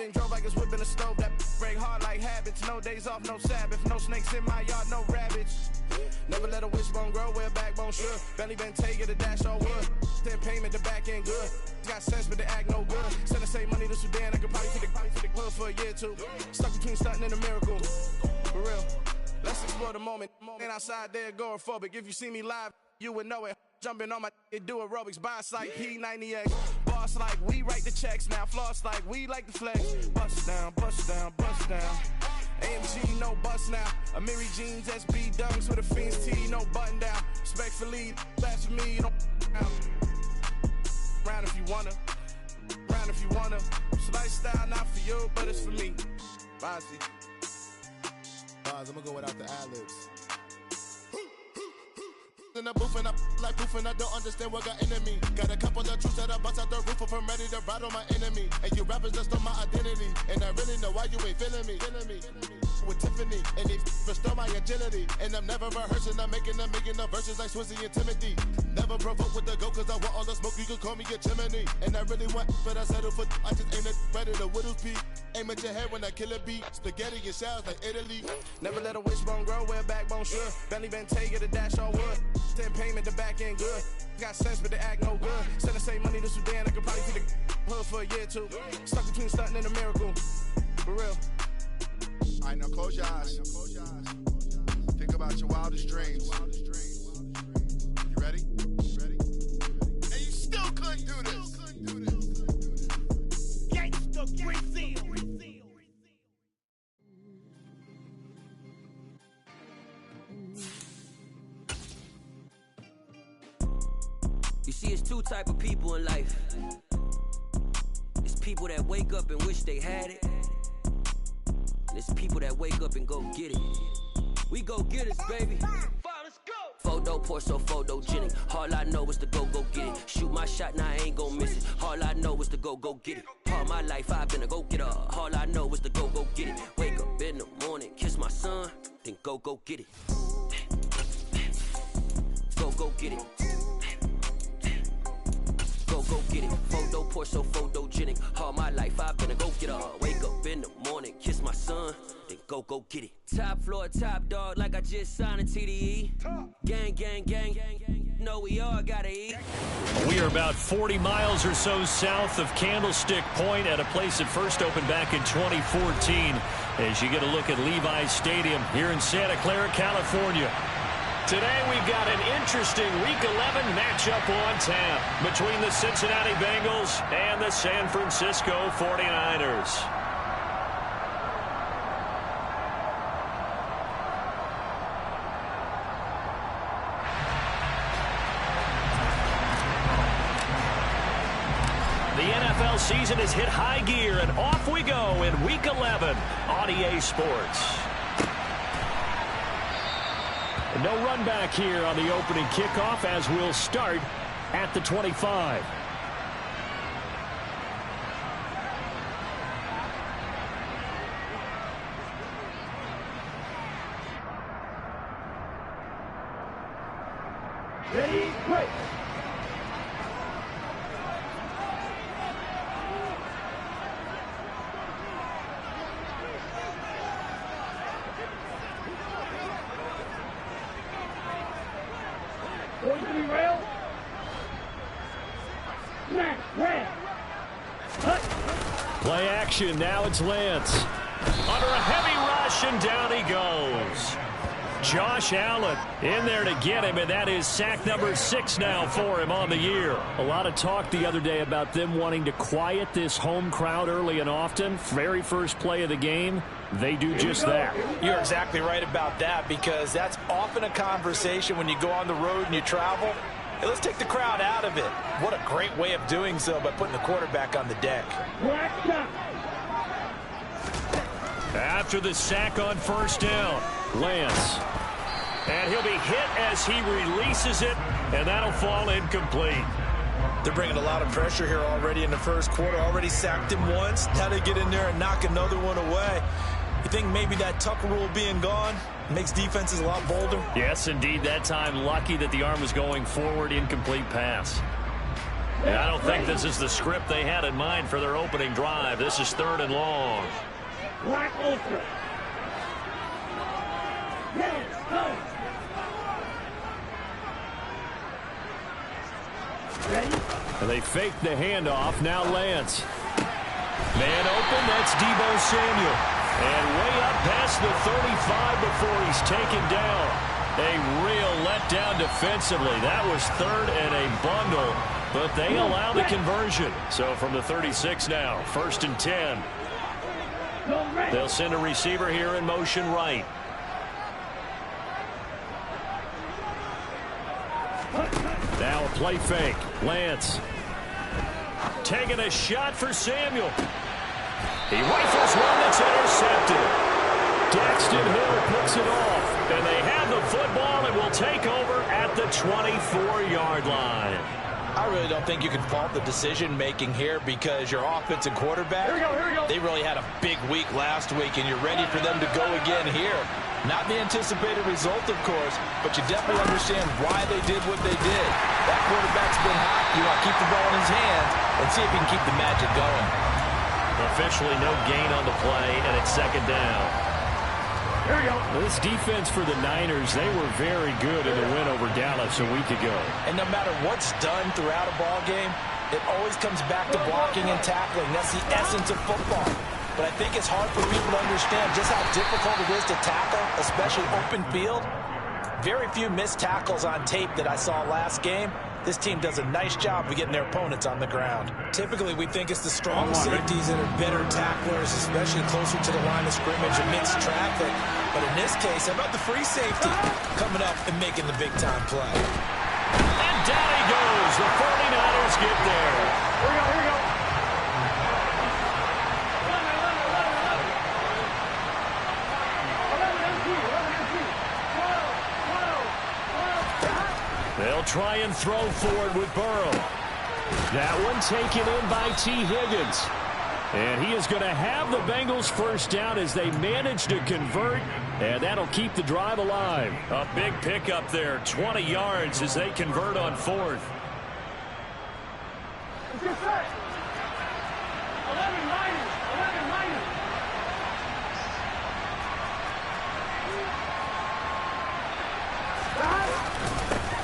and drove like it's whipping a stove. That break hard like habits. No days off, no Sabbath. No snakes in my yard, no rabbits. Never let a wishbone grow where a backbone should. Belly been taking the dash all wood. Then payment, the back end good. Got sense, but the act no good. Send the same money to Sudan. I could probably take the hood for a year or two. Stuck between stunting and a miracle. For real. Let's explore the moment. Ain't outside there agoraphobic. If you see me live, you would know it. Jumping on my do aerobics, boss like P90X. Boss like we write the checks now. Floss like we like the flex. Bust down, bust down, bust down. AMG, no bust now. Amiri jeans, SB dunks with a Fiends tee, no button down. Respectfully, that's for me, you don't round if you wanna. Round if you wanna. It's lifestyle, not for you, but it's for me. Bossy. I'm gonna go without the ad-libs. In the booth and I like proof and I don't understand what got into me. Got a couple of troops that I bust out the roof if I'm ready to ride on my enemy. And you rappers just stole my identity. And I really know why you ain't feeling me. With Tiffany, and they restore my agility. And I'm never rehearsing, I'm making a million of verses like Swizzy and Timothy. Never provoke with the go, cause I want all the smoke, you can call me a chimney. And I really want, but I settle for, I just aim it better the Whittles Peak. Aim at your head when I kill a beat. Spaghetti and shells like Italy. Never let a wishbone grow where a backbone should. Belly been taking the dash all wood. Then payment, the back end good. Got sense, but the act no good. Send the same money to Sudan, I could probably take the hood for a year or two. Stuck between stunting and a miracle. For real. All right, now close your eyes. Think about your wildest dreams. You ready? And you still couldn't do this. Gangsta Brazil. You see, it's two type of people in life. It's people that wake up and wish they had it. And it's people that wake up and go get it. We go get it, baby. Let's go. Photo pour so photogenic. All I know is to go get it. Shoot my shot, now I ain't gon' miss it. All I know is to go get it. All my life I've been a go-getter. All I know is to go get it. Wake up in the morning, kiss my son, then go get it. Go get it. Go get it. Photo pour so photogenic. All my life I've been a go-getter. Wake up in the morning, kiss my son, then go get it. Top floor, top dog, like I just signed a TDE. Gang, gang, gang, gang. No, we all gotta eat. We are about 40 miles or so south of Candlestick Point at a place that first opened back in 2014. As you get a look at Levi's Stadium here in Santa Clara, California. Today we've got an interesting Week 11 matchup on tap between the Cincinnati Bengals and the San Francisco 49ers. The NFL season has hit high gear, and off we go in Week 11 on EA Sports. No run back here on the opening kickoff as we'll start at the 25. Ready, break. Play action, now it's Lance. Under a heavy rush, and down he goes. Josh Allen in there to get him, and that is sack number 6 now for him on the year. A lot of talk the other day about them wanting to quiet this home crowd early and often. Very first play of the game, they do just that. You're exactly right about that, because that's often a conversation when you go on the road and you travel. Hey, let's take the crowd out of it. What a great way of doing so by putting the quarterback on the deck. After the sack on first down, Lance. And he'll be hit as he releases it, and that'll fall incomplete. They're bringing a lot of pressure here already in the first quarter. Already sacked him once. Now they get in there and knock another one away. You think maybe that Tucker rule being gone makes defenses a lot bolder? Yes, indeed. That time, lucky that the arm was going forward. Incomplete pass. And I don't think this is the script they had in mind for their opening drive. This is 3rd and long. Black Ultra. Ready, go. Ready? And they fake the handoff. Now Lance. Man open. That's Deebo Samuel. And way up past the 35 before he's taken down. A real letdown defensively. That was 3rd and a bundle. But they allow the conversion. So from the 36 now, 1st and 10. They'll send a receiver here in motion right. Now a play fake. Lance. Taking a shot for Samuel. He rifles one that's intercepted. Daxton Hill picks it off. And they have the football and will take over at the 24-yard line. I really don't think you can fault the decision-making here because your offense and quarterback, they really had a big week last week, and you're ready for them to go again here. Not the anticipated result, of course, but you definitely understand why they did what they did. That quarterback's been hot. You want to keep the ball in his hands and see if he can keep the magic going. Officially no gain on the play, and it's 2nd down. Here we go. This defense for the Niners, they were very good in the win over Dallas a week ago. And no matter what's done throughout a ball game, it always comes back to blocking and tackling. That's the essence of football. But I think it's hard for people to understand just how difficult it is to tackle, especially open field. Very few missed tackles on tape that I saw last game. This team does a nice job of getting their opponents on the ground. Typically, we think it's the strong safeties that are better tacklers, especially closer to the line of scrimmage amidst traffic. But in this case, how about the free safety coming up and making the big-time play? And down he goes. The 49ers get there. Here we go, here we go. They'll try and throw forward with Burrow. That one taken in by T. Higgins. And he is going to have the Bengals first down as they manage to convert. And that'll keep the drive alive. A big pickup there. 20 yards as they convert on 4th. Let's get set. 11 minus. 11 minus.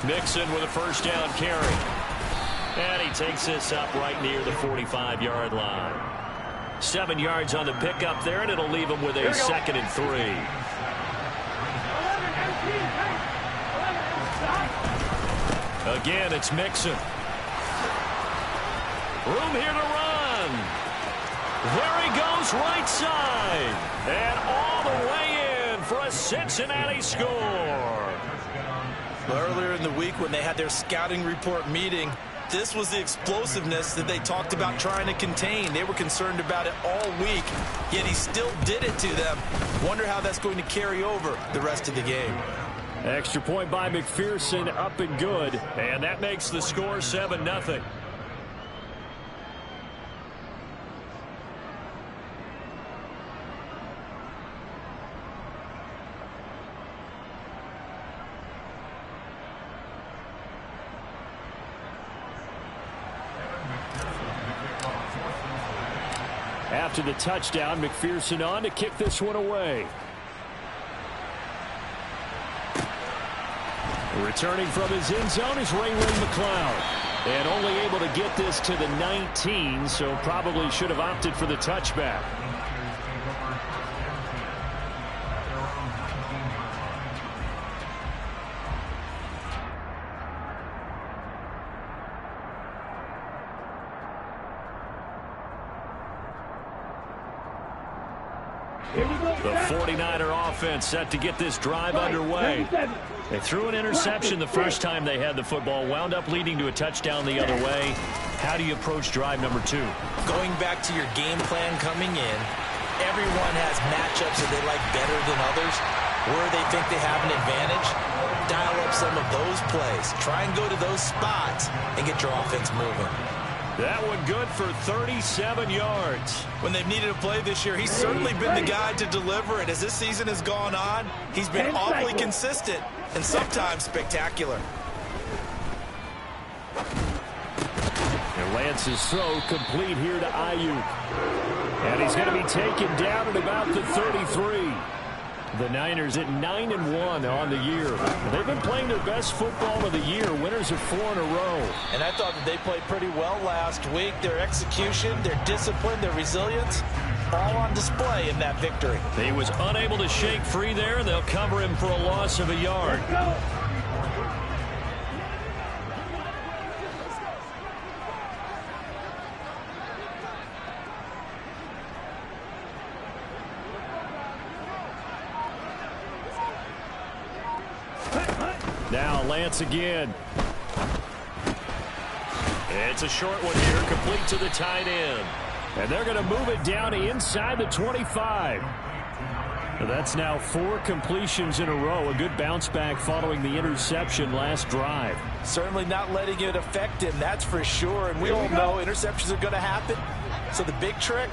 Mixon with a first down carry. And he takes this up right near the 45-yard line. 7 yards on the pickup there, and it'll leave him with a 2nd and 3. 11 empty. Again, it's Mixon. Room here to run. There he goes, right side. And all the way in for a Cincinnati score. Earlier in the week when they had their scouting report meeting, this was the explosiveness that they talked about trying to contain. They were concerned about it all week, yet he still did it to them. Wonder how that's going to carry over the rest of the game. Extra point by McPherson, up and good. And that makes the score 7-0. After the touchdown, McPherson on to kick this one away. Returning from his end zone is Ray McLeod. And only able to get this to the 19, so probably should have opted for the touchback. The 49er offense set to get this drive underway. They threw an interception the first time they had the football, wound up leading to a touchdown the other way. How do you approach drive number 2? Going back to your game plan coming in, everyone has matchups that they like better than others. Where they think they have an advantage, dial up some of those plays. Try and go to those spots and get your offense moving. That one good for 37 yards. When they've needed a play this year, he's certainly been the guy to deliver it. As this season has gone on, he's been awfully consistent and sometimes spectacular. Lance is so complete here to Ayuk. And he's going to be taken down at about the 33. The Niners at 9-1 on the year. They've been playing their best football of the year. Winners of 4 in a row. And I thought that they played pretty well last week. Their execution, their discipline, their resilience, all on display in that victory. He was unable to shake free there. They'll cover him for a loss of a yard. Now Lance again. It's a short one here, complete to the tight end. And they're going to move it down inside the 25. That's now 4 completions in a row. A good bounce back following the interception last drive. Certainly not letting it affect him, that's for sure. And we all know interceptions are going to happen. So the big trick,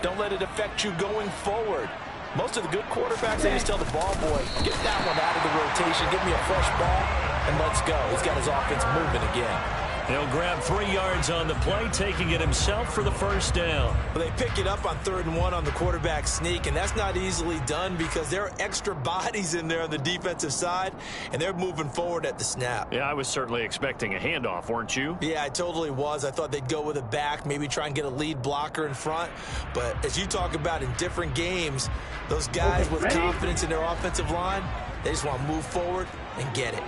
don't let it affect you going forward. Most of the good quarterbacks, they just tell the ball boy, get that one out of the rotation, give me a fresh ball, and let's go. He's got his offense moving again. He'll grab 3 yards on the play, taking it himself for the first down. Well, they pick it up on 3rd and 1 on the quarterback sneak, and that's not easily done because there are extra bodies in there on the defensive side, and they're moving forward at the snap. Yeah, I was certainly expecting a handoff, weren't you? Yeah, I totally was. I thought they'd go with a back, maybe try and get a lead blocker in front. But as you talk about in different games, those guys with confidence in their offensive line, they just want to move forward and get it.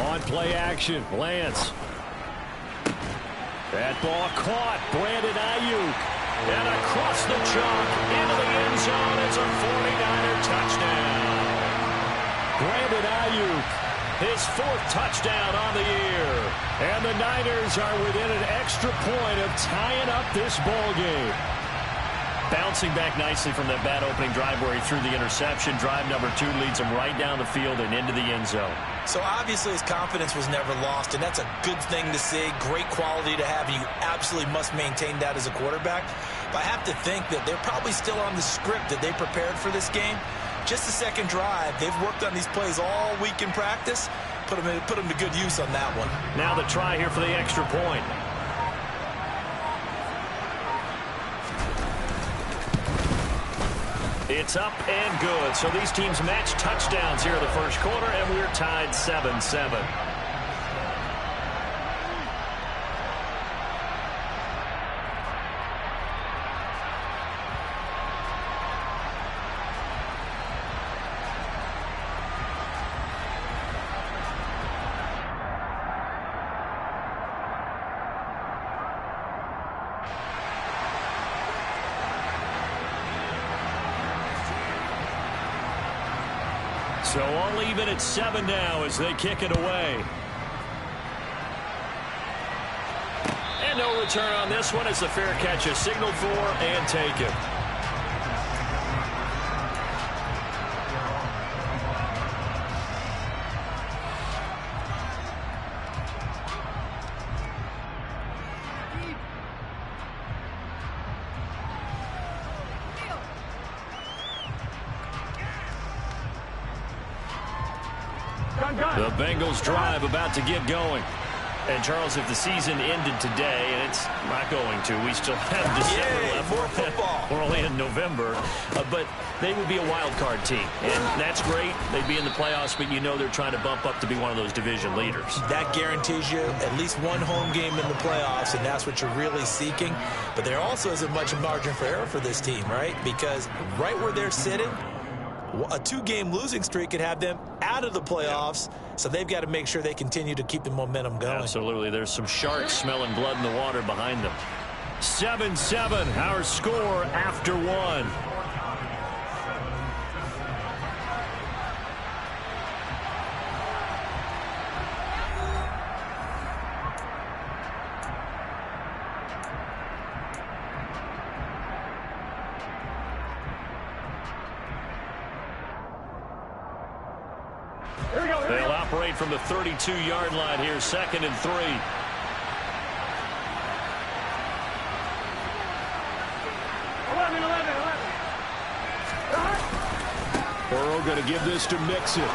On play action, Lance. That ball caught, Brandon Ayuk. And across the chalk, into the end zone, it's a 49er touchdown. Brandon Ayuk, his 4th touchdown on the year. And the Niners are within an extra point of tying up this ball game. Bouncing back nicely from that bad opening drive where he threw the interception. Drive number 2 leads him right down the field and into the end zone. So obviously his confidence was never lost, and that's a good thing to see. Great quality to have, and you absolutely must maintain that as a quarterback. But I have to think that they're probably still on the script that they prepared for this game. Just the second drive. They've worked on these plays all week in practice. Put them to good use on that one. Now the try here for the extra point. It's up and good. So these teams match touchdowns here in the first quarter, and we're tied 7-7. So all even at 7 now as they kick it away. And no return on this one as the fair catch is signaled for and taken. The Bengals drive about to get going. And, Charles, if the season ended today, and it's not going to, we still have December left. More football. We're only in November. But they would be a wild card team. And that's great. They'd be in the playoffs, but you know they're trying to bump up to be one of those division leaders. That guarantees you at least one home game in the playoffs, and that's what you're really seeking. But there also isn't much margin for error for this team, right? Because right where they're sitting, a 2-game losing streak could have them out of the playoffs, so they've got to make sure they continue to keep the momentum going. Absolutely. There's some sharks smelling blood in the water behind them. 7-7, our score after 1. They'll operate from the 32-yard line here, 2nd and 3. Burrow going to give this to Mixon.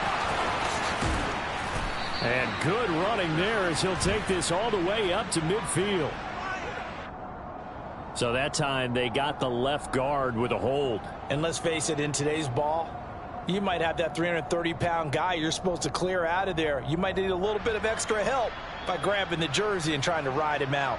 And good running there as he'll take this all the way up to midfield. So that time they got the left guard with a hold. And let's face it, in today's ball, you might have that 330-pound guy you're supposed to clear out of there. You might need a little bit of extra help by grabbing the jersey and trying to ride him out.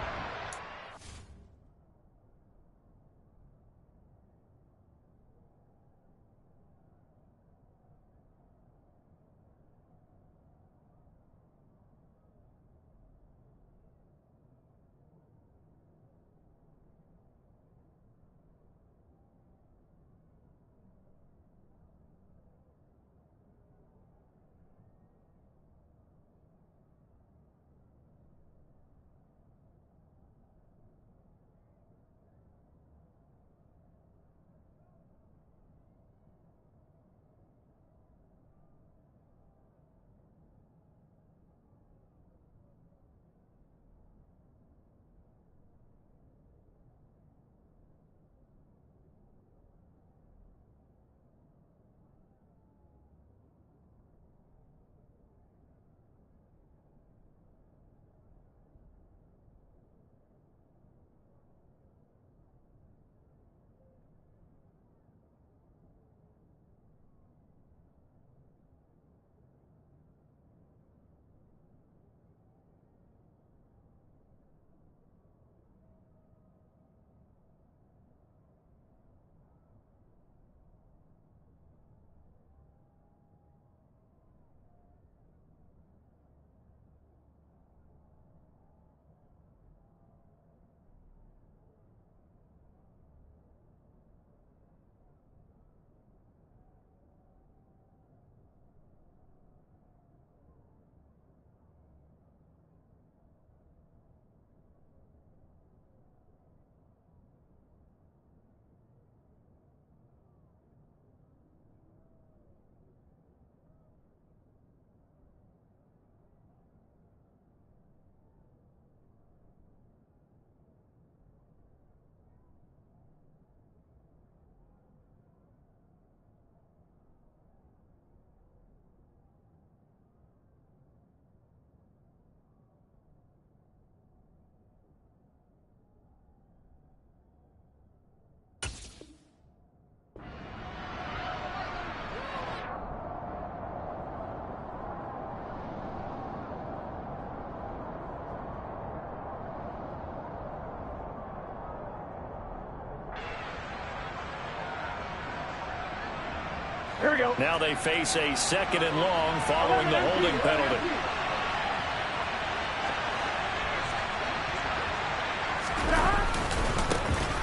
Here we go. Now they face a 2nd and long following the holding penalty.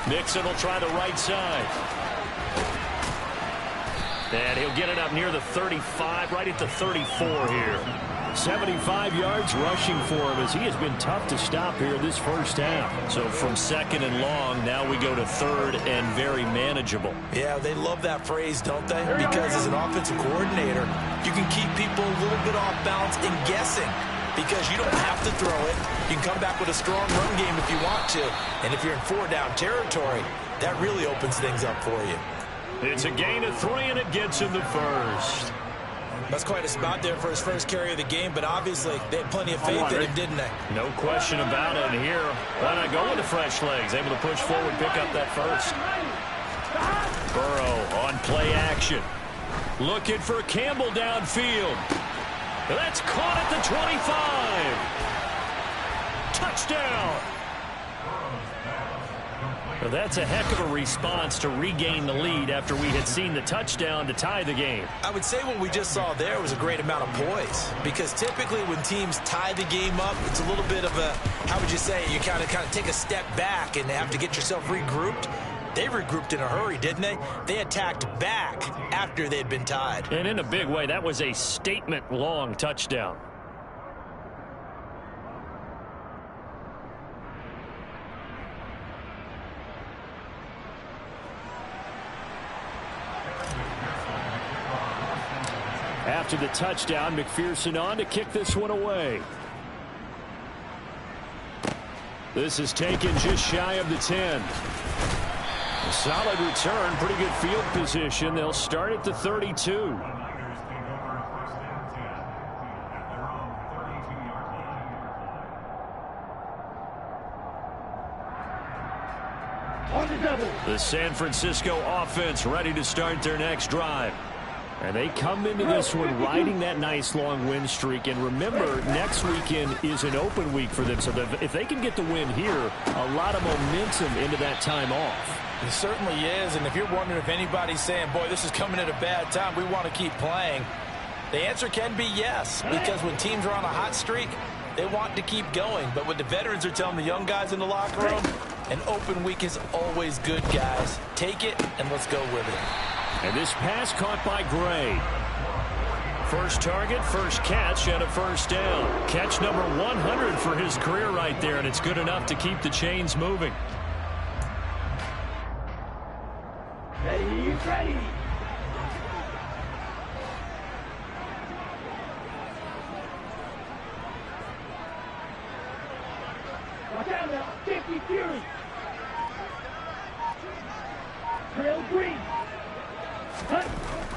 Nixon will try the right side. And he'll get it up near the 35, right at the 34 here. 75 yards rushing for him as he has been tough to stop here this first half. So from 2nd and long, now we go to 3rd and very manageable. Yeah, they love that phrase, don't they? Because as an offensive coordinator, you can keep people a little bit off balance and guessing because you don't have to throw it. You can come back with a strong run game if you want to. And if you're in 4-down territory, that really opens things up for you. It's a gain of 3, and it gets him the first. That's quite a spot there for his first carry of the game, but obviously they had plenty of faith in him, didn't they? No question about it. And here, why not go with the fresh legs? Able to push forward, pick up that first. Burrow on play action. Looking for Campbell downfield. That's caught at the 25. Touchdown. Well, that's a heck of a response to regain the lead after we had seen the touchdown to tie the game. I would say what we just saw there was a great amount of poise, because typically when teams tie the game up, it's a little bit of a, how would you say, you kind of take a step back and have to get yourself regrouped. They regrouped in a hurry, didn't they? They attacked back after they'd been tied. And in a big way, that was a statement-long touchdown. After the touchdown, McPherson on to kick this one away. This is taken just shy of the 10. A solid return, pretty good field position. They'll start at the 32. On the double. The San Francisco offense ready to start their next drive. And they come into this one riding that nice long win streak. And remember, next weekend is an open week for them. So if they can get the win here, a lot of momentum into that time off. It certainly is. And if you're wondering if anybody's saying, boy, this is coming at a bad time, we want to keep playing, the answer can be yes. Because when teams are on a hot streak, they want to keep going. But what the veterans are telling the young guys in the locker room, an open week is always good, guys. Take it and let's go with it. And this pass caught by Gray. First target, first catch, and a first down. Catch number 100 for his career right there, and it's good enough to keep the chains moving. Ready, ready. Watch out now, 50 Fury. Trail green.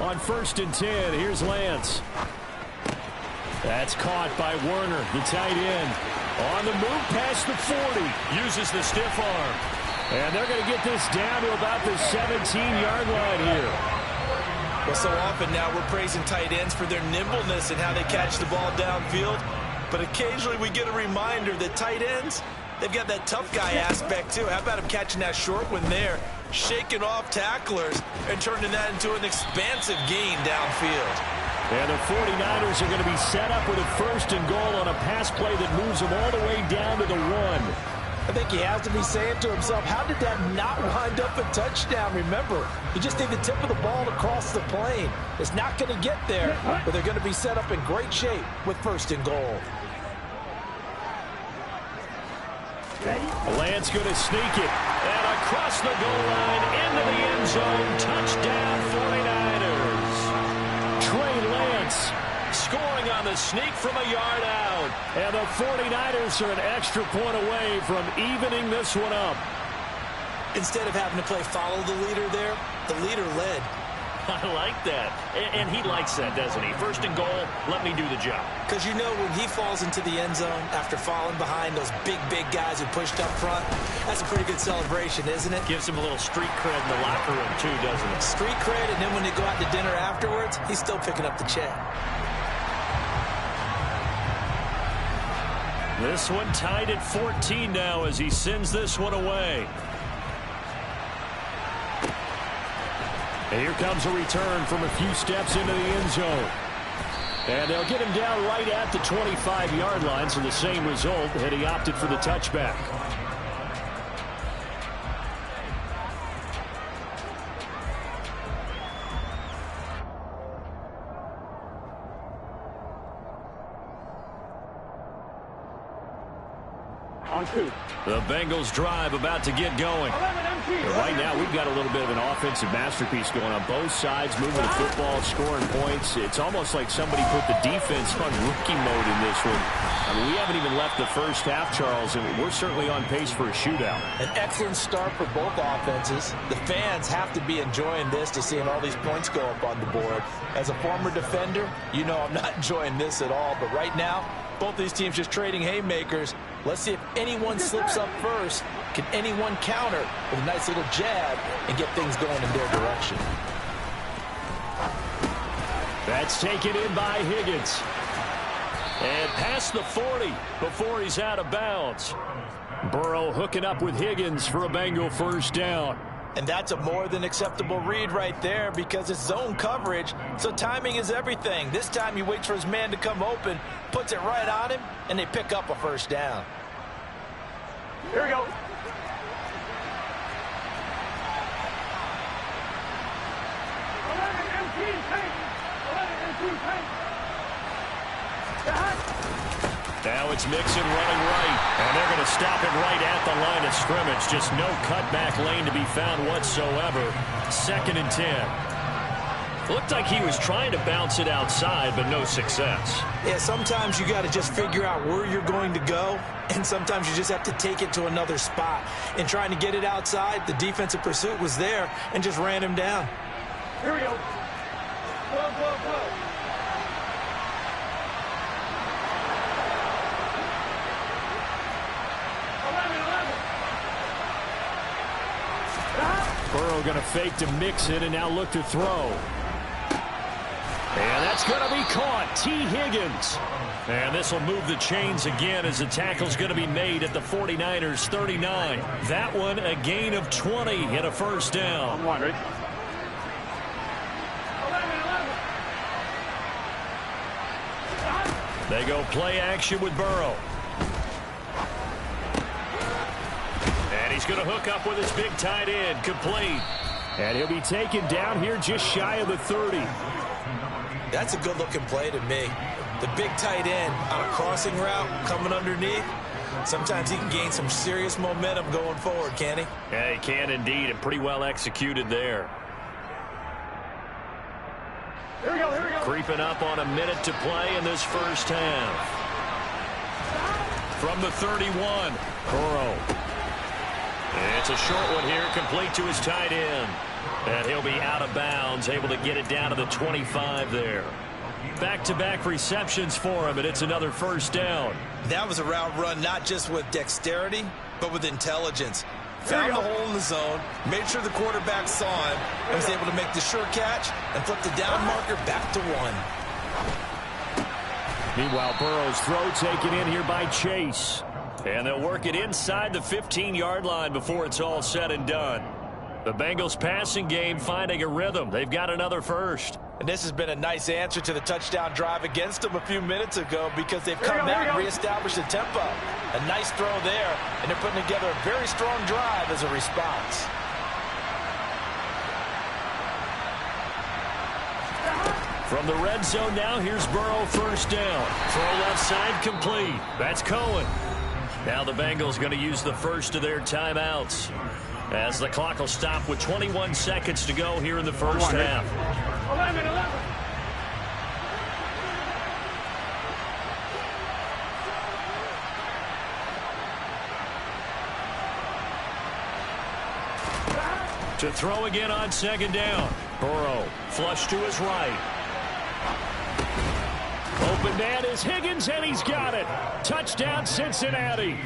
On 1st and 10, here's Lance. That's caught by Werner, the tight end. On the move past the 40. Uses the stiff arm. And they're going to get this down to about the 17-yard line here. Well, so often now we're praising tight ends for their nimbleness and how they catch the ball downfield. But occasionally we get a reminder that tight ends, they've got that tough guy aspect too. How about him catching that short one there, shaking off tacklers, and turning that into an expansive gain downfield. And the 49ers are going to be set up with a 1st and goal on a pass play that moves them all the way down to the 1. I think he has to be saying to himself, how did that not wind up a touchdown? Remember, you just need the tip of the ball to cross the plane. It's not going to get there, but they're going to be set up in great shape with 1st and goal. Lance going to sneak it. And across the goal line, into the end zone. Touchdown, 49ers. Trey Lance scoring on the sneak from a yard out. And the 49ers are an extra point away from evening this one up. Instead of having to play follow the leader there, the leader led. I like that. And he likes that, doesn't he? 1st and goal, let me do the job. Because you know when he falls into the end zone after falling behind those big guys who pushed up front, that's a pretty good celebration, isn't it? Gives him a little street cred in the locker room too, doesn't it? Street cred, and then when they go out to dinner afterwards, he's still picking up the check. This one tied at 14 now as he sends this one away. And here comes a return from a few steps into the end zone. And they'll get him down right at the 25-yard line, so the same result had he opted for the touchback. On 2. The Bengals drive about to get going. But right now, we've got a little bit of an offensive masterpiece going on both sides, moving the football, scoring points. It's almost like somebody put the defense on rookie mode in this one. I mean, we haven't even left the first half, Charles, and we're certainly on pace for a shootout. An excellent start for both offenses. The fans have to be enjoying this to seeing all these points go up on the board. As a former defender, you know I'm not enjoying this at all. But right now, both these teams just trading haymakers. Let's see if anyone slips up first. Can anyone counter with a nice little jab and get things going in their direction? That's taken in by Higgins. And past the 40 before he's out of bounds. Burrow hooking up with Higgins for a Bengal 1st down. And that's a more than acceptable read right there because it's zone coverage, so timing is everything. This time he waits for his man to come open, puts it right on him, and they pick up a 1st down. Here we go. Now it's Mixon running right, and they're going to stop it right at the line of scrimmage. Just no cutback lane to be found whatsoever. 2nd and 10. Looked like he was trying to bounce it outside, but no success. Yeah, sometimes you got to just figure out where you're going to go, and sometimes you just have to take it to another spot. In trying to get it outside, the defensive pursuit was there and just ran him down. Here we go. Go, go, go. Burrow going to fake to mix it and now look to throw. And that's going to be caught. T. Higgins. And this will move the chains again as the tackle's going to be made at the 49ers 39. That one a gain of 20 and a first down. Come on, ready? 11. They go play action with Burrow. And he's going to hook up with his big tight end. Complete. And he'll be taken down here just shy of the 30. That's a good-looking play to me. The big tight end on a crossing route coming underneath. Sometimes he can gain some serious momentum going forward, can he? Yeah, he can indeed, and pretty well executed there. Here we go, here we go. Creeping up on a minute to play in this first half. From the 31, Burrow. It's a short one here, complete to his tight end. And he'll be out of bounds, able to get it down to the 25 there. Back-to-back receptions for him, and it's another first down. That was a route run not just with dexterity, but with intelligence. Found the hole in the zone, made sure the quarterback saw him, and was able to make the sure catch and flip the down marker back to 1. Meanwhile, Burrow's throw taken in here by Chase. And they'll work it inside the 15-yard line before it's all said and done. The Bengals passing game finding a rhythm. They've got another first. And this has been a nice answer to the touchdown drive against them a few minutes ago because they've come back and reestablished the tempo. A nice throw there, and they're putting together a very strong drive as a response. From the red zone now, here's Burrow first down. Throw left side complete. That's Cohen. Now the Bengals going to use the first of their timeouts as the clock will stop with 21 seconds to go here in the first half. 11. To throw again on second down. Burrow flush to his right. Open man is Higgins, and he's got it. Touchdown, Cincinnati.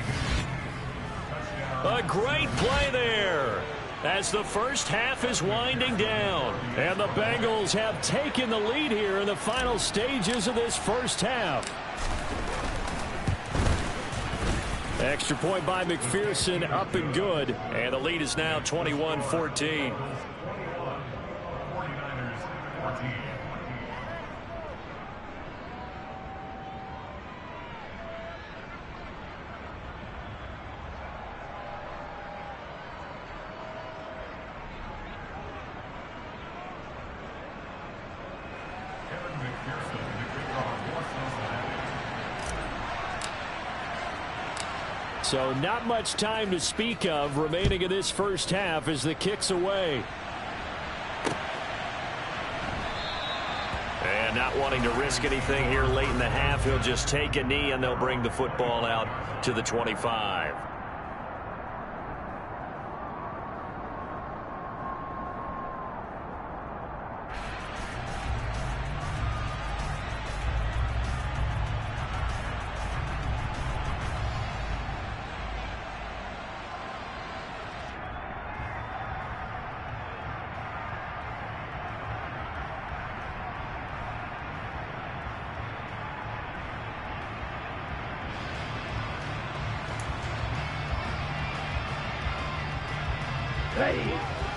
A great play there as the first half is winding down. And the Bengals have taken the lead here in the final stages of this first half. Extra point by McPherson, up and good. And the lead is now 21-14. So not much time to speak of remaining in this first half as the kick's away. And not wanting to risk anything here late in the half, he'll just take a knee and they'll bring the football out to the 25.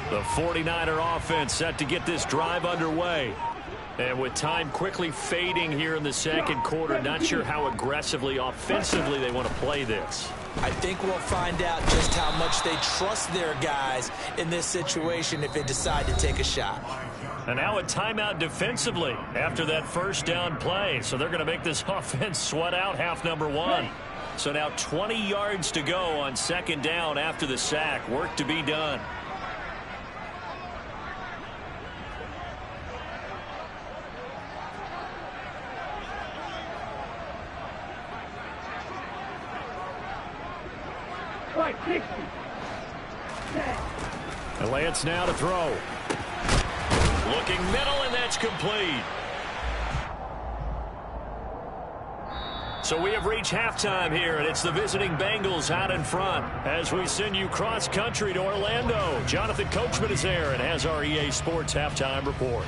The 49er offense set to get this drive underway. And with time quickly fading here in the second quarter, not sure how aggressively, offensively they want to play this. I think we'll find out just how much they trust their guys in this situation if they decide to take a shot. And now a timeout defensively after that first down play. So they're going to make this offense sweat out half number one. So now 20 yards to go on second down after the sack. Work to be done. And Lance now to throw. Looking middle, and that's complete. So we have reached halftime here, and it's the visiting Bengals out in front. As we send you cross-country to Orlando, Jonathan Coachman is there and has our EA Sports halftime report.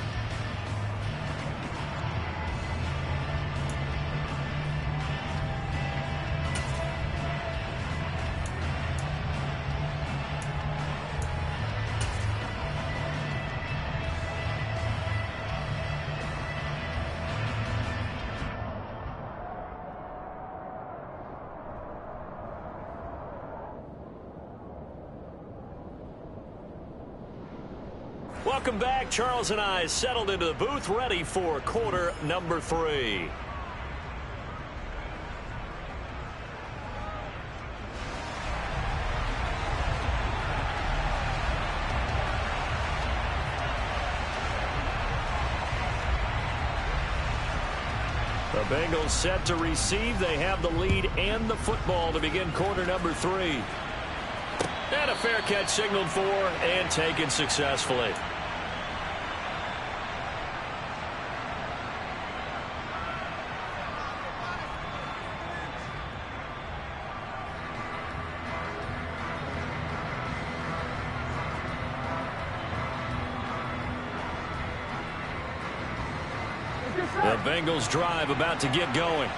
Welcome back. Charles and I settled into the booth, ready for quarter number 3. The Bengals set to receive. They have the lead and the football to begin quarter number 3. And a fair catch signaled for and taken successfully. The Bengals drive about to get going.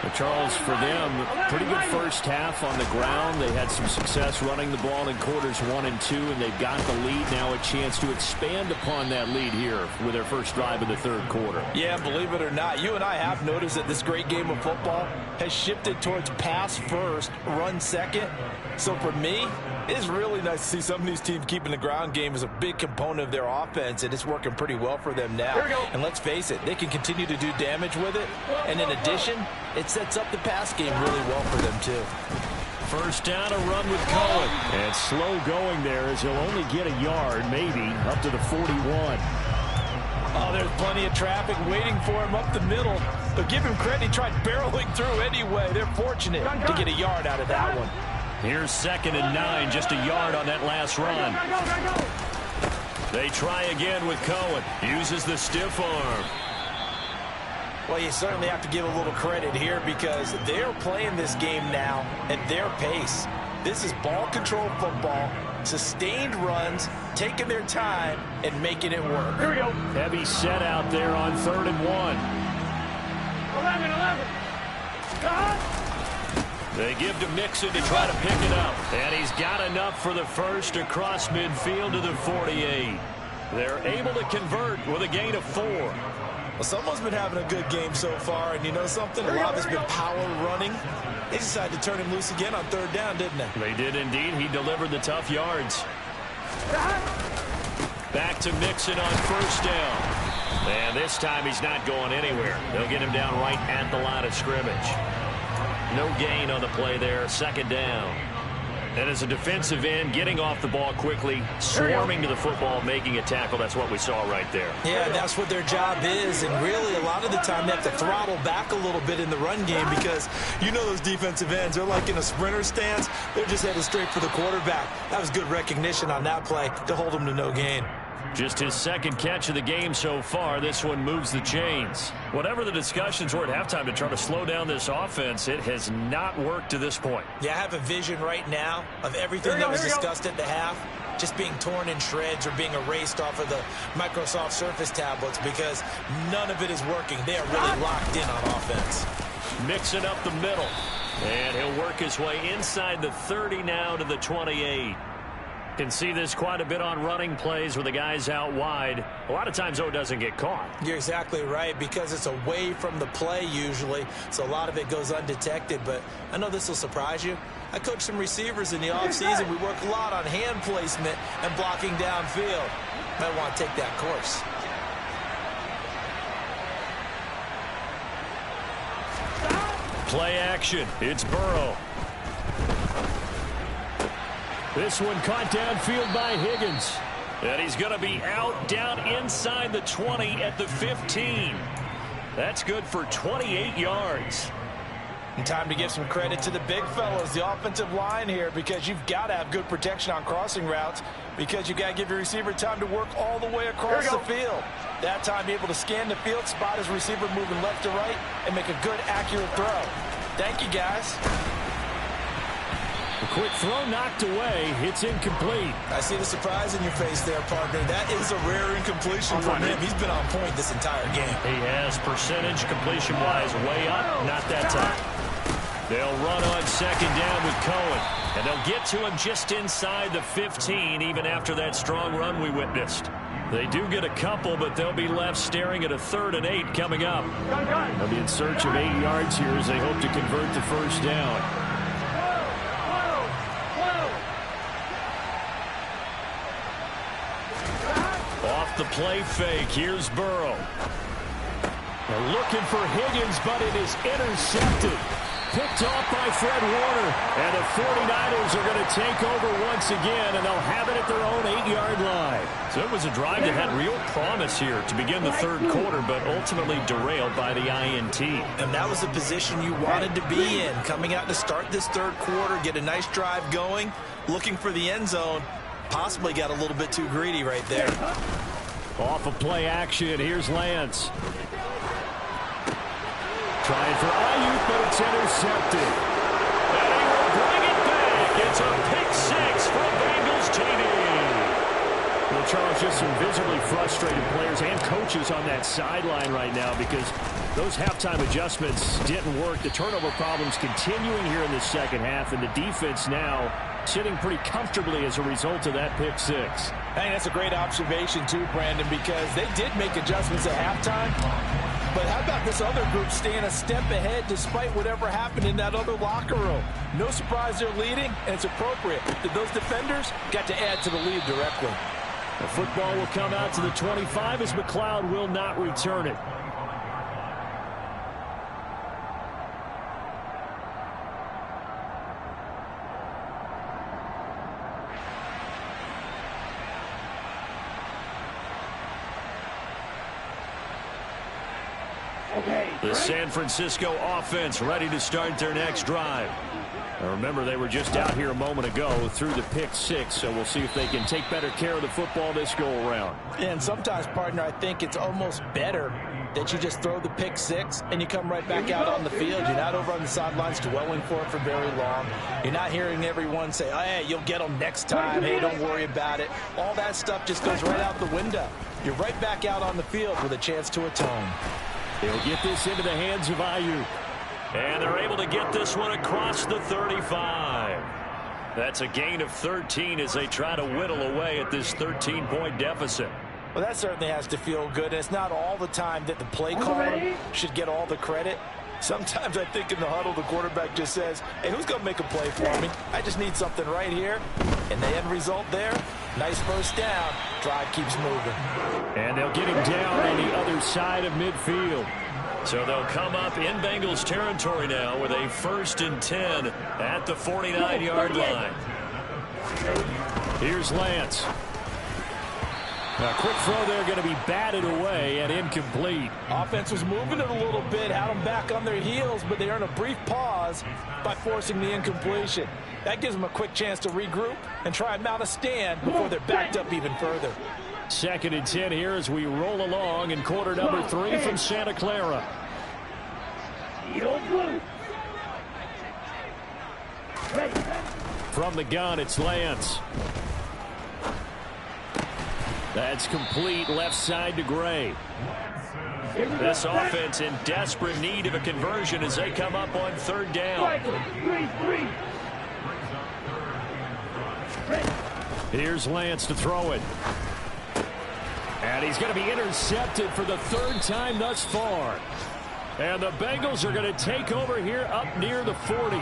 But Charles, for them, pretty good first half on the ground. They had some success running the ball in quarters 1 and 2, and they've got the lead now, a chance to expand upon that lead here with their first drive of the third quarter. Yeah, believe it or not, you and I have noticed that this great game of football has shifted towards pass first, run second. So for me, it's really nice to see some of these teams keeping the ground game as a big component of their offense, and it's working pretty well for them now. And let's face it, they can continue to do damage with it. And in addition, it sets up the pass game really well for them, too. First down, a run with Cohen. And slow going there as he'll only get a yard, maybe, up to the 41. Oh, there's plenty of traffic waiting for him up the middle. But give him credit, he tried barreling through anyway. They're fortunate to get a yard out of that one. Here's 2nd and 9, just a yard on that last run. They try again with Cohen. Uses the stiff arm. Well, you certainly have to give a little credit here because they're playing this game now at their pace. This is ball control football, sustained runs, taking their time, and making it work. Here we go. Heavy set out there on 3rd and 1. 11. They give to Mixon to try to pick it up. And he's got enough for the first across midfield to the 48. They're able to convert with a gain of 4. Well, someone's been having a good game so far, and you know something? A lot of it's been power running. They decided to turn him loose again on 3rd down, didn't they? They did indeed. He delivered the tough yards. Back to Mixon on 1st down. And this time he's not going anywhere. They'll get him down right at the line of scrimmage. No gain on the play there. 2nd down. And as a defensive end, getting off the ball quickly, swarming to the football, making a tackle. That's what we saw right there. Yeah, that's what their job is. And really, a lot of the time, they have to throttle back a little bit in the run game because you know those defensive ends, they're like in a sprinter stance. They're just headed straight for the quarterback. That was good recognition on that play to hold him to no gain. Just his 2nd catch of the game so far. This one moves the chains. Whatever the discussions were at halftime to try to slow down this offense, it has not worked to this point. Yeah, I have a vision right now of everything that was discussed at the half just being torn in shreds or being erased off of the Microsoft Surface tablets because none of it is working. They are really locked in on offense. Mixing up the middle. And he'll work his way inside the 30 now to the 28. Can see this quite a bit on running plays with the guys out wide. A lot of times, though, it doesn't get caught. You're exactly right because it's away from the play usually, so a lot of it goes undetected. But I know this will surprise you. I coach some receivers in the offseason. We work a lot on hand placement and blocking downfield. Might want to take that course. Play action. It's Burrow. This one caught downfield by Higgins. And he's going to be out down inside the 20 at the 15. That's good for 28 yards. And time to give some credit to the big fellas, the offensive line here, because you've got to have good protection on crossing routes because you've got to give your receiver time to work all the way across the field. That time, be able to scan the field, spot his receiver moving left to right, and make a good, accurate throw. Thank you, guys. A quick throw knocked away. It's incomplete. I see the surprise in your face there, partner. That is a rare incompletion from him. He's been on point this entire game. He has percentage completion-wise way up. Not that time. They'll run on second down with Cohen. And they'll get to him just inside the 15, even after that strong run we witnessed. They do get a couple, but they'll be left staring at a 3rd and 8 coming up. They'll be in search of 8 yards here as they hope to convert the first down. Off the play fake, here's Burrow. They're looking for Higgins, but it is intercepted. Picked off by Fred Warner. And the 49ers are going to take over once again, and they'll have it at their own 8-yard line. So it was a drive that had real promise here to begin the 3rd quarter, but ultimately derailed by the INT. And that was the position you wanted to be in, coming out to start this 3rd quarter, get a nice drive going, looking for the end zone. Possibly got a little bit too greedy right there. Off of play action, here's Lance. Trying for Ayuk, but it's intercepted. And he will bring it back. It's a pick 6 for Bengals TV. Well, Charles, just some visibly frustrated players and coaches on that sideline right now because those halftime adjustments didn't work. The turnover problems continuing here in the second half, and the defense now sitting pretty comfortably as a result of that pick 6. Hey, that's a great observation too, Brandon, because they did make adjustments at halftime. But how about this other group staying a step ahead despite whatever happened in that other locker room? No surprise they're leading, and it's appropriate. Those defenders got to add to the lead directly. The football will come out to the 25 as McLeod will not return it. The San Francisco offense ready to start their next drive. Now remember, they were just out here a moment ago through the pick 6, so we'll see if they can take better care of the football this go-around. And sometimes, partner, I think it's almost better that you just throw the pick 6 and you come right back out on the field. You're not over on the sidelines dwelling for it for very long. You're not hearing everyone say, oh, hey, you'll get them next time. Hey, don't worry about it. All that stuff just goes right out the window. You're right back out on the field with a chance to atone. He'll get this into the hands of Ayuk. And they're able to get this one across the 35. That's a gain of 13 as they try to whittle away at this 13-point deficit. Well, that certainly has to feel good. It's not all the time that the play caller should get all the credit. Sometimes I think in the huddle, the quarterback just says, hey, who's going to make a play for me? I just need something right here. And the end result there, nice first down. Drive keeps moving. And they'll get him down on the other side of midfield. So they'll come up in Bengals territory now with a 1st and 10 at the 49-yard line. Here's Lance. A quick throw there going to be batted away and incomplete. Offense was moving it a little bit, had them back on their heels, but they earn a brief pause by forcing the incompletion. That gives them a quick chance to regroup and try and mount a stand before they're backed up even further. 2nd and 10 here as we roll along in quarter number 3 from Santa Clara. From the gun, it's Lance. That's complete left side to Gray. This offense in desperate need of a conversion as they come up on 3rd down. Here's Lance to throw it. And he's going to be intercepted for the 3rd time thus far. And the Bengals are going to take over here up near the 40.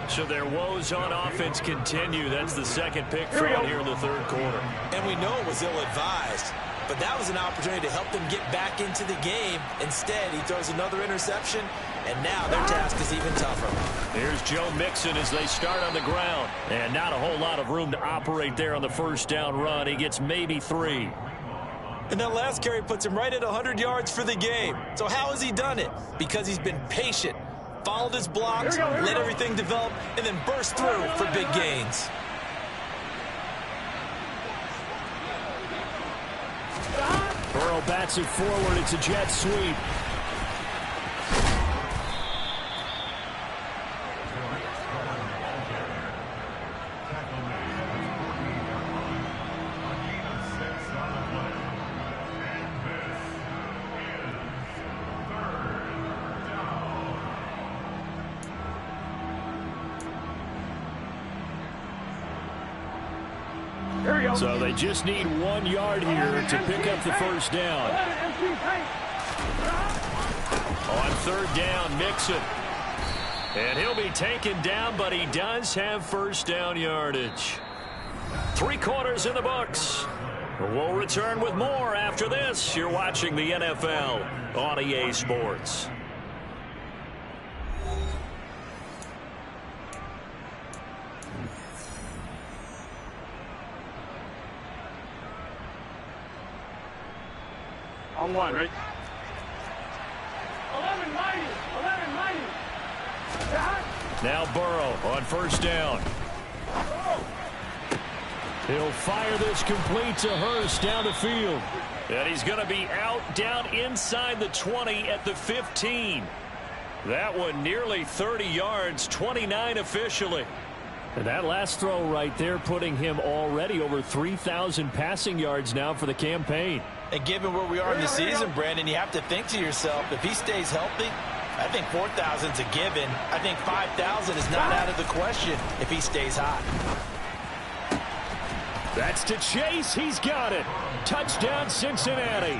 So their woes on offense continue. That's the 2nd pick thrown here in the 3rd quarter. And we know it was ill-advised, but that was an opportunity to help them get back into the game. Instead, he throws another interception, and now their task is even tougher. Here's Joe Mixon as they start on the ground. And not a whole lot of room to operate there on the 1st down run. He gets maybe 3. And that last carry puts him right at 100 yards for the game. So how has he done it? Because he's been patient, followed his blocks, let everything develop, and then burst through for big gains. Burrow bats it forward. It's a jet sweep. Here we go. So they just need 1 yard here to pick up the first down. On third down, Mixon. And he'll be taken down, but he does have first down yardage. 3 quarters in the books. We'll return with more after this. You're watching the NFL on EA Sports. On one, right? 11-90. Now Burrow on first down. He'll fire this complete to Hurst down the field. And he's going to be out down inside the 20 at the 15. That one nearly 30 yards, 29 officially. And that last throw right there putting him already over 3,000 passing yards now for the campaign. And given where we are in the season, Brandon, you have to think to yourself, if he stays healthy, I think 4,000's a given. I think 5,000 is not out of the question if he stays hot. That's to Chase. He's got it. Touchdown, Cincinnati.